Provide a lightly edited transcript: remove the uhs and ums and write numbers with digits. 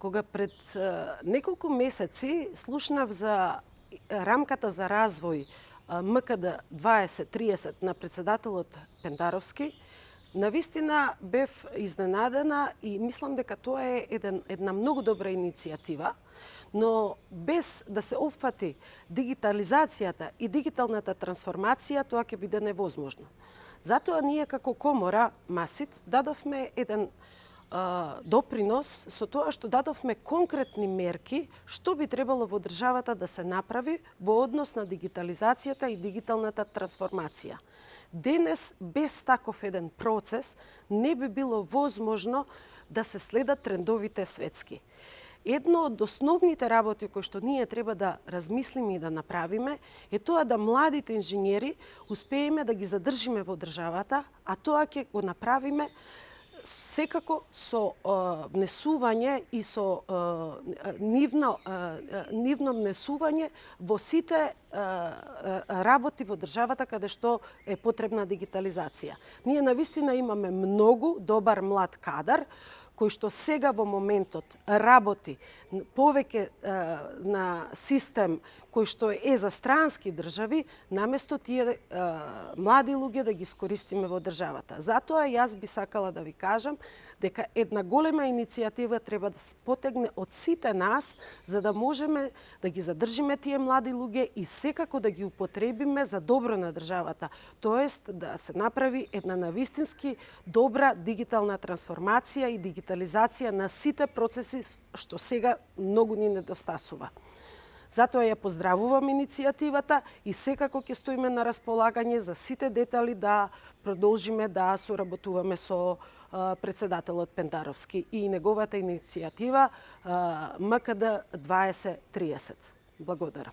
кога пред неколку месеци слушнав за рамката за развој МКД 2030 на председателот Пендаровски, навистина бев изненадена и мислам дека тоа е една многу добра иницијатива, но без да се опфати дигитализацијата и дигиталната трансформација, тоа ќе биде невозможно. Затоа ние како комора МАСИТ дадовме еден допринос со тоа што дадовме конкретни мерки што би требало во државата да се направи во однос на дигитализацијата и дигиталната трансформација. Денес, без таков еден процес, не би било возможно да се следат трендовите светски. Едно од основните работи кои што ние треба да размислиме и да направиме е тоа да младите инженери успееме да ги задржиме во државата, а тоа ќе го направиме секако со внесување и со нивно внесување во сите работи во државата каде што е потребна дигитализација. Ние навистина имаме многу добар млад кадар кој што сега во моментот работи повеќе на систем кој што е за странски држави, наместо тие млади луѓе да ги искористиме во државата. Затоа јас би сакала да ви кажам дека една голема иницијатива треба да се потегне од сите нас, за да можеме да ги задржиме тие млади луѓе и секако да ги употребиме за добро на државата. Тоест да се направи една навистински добра дигитална трансформација и дигитализација на сите процеси што сега многу ни недостасува. Затоа ја поздравувам иницијативата и секако ќе стоиме на располагање за сите детали да продолжиме да соработуваме со председателот Пендаровски и неговата иницијатива МКД 2030. Благодарам.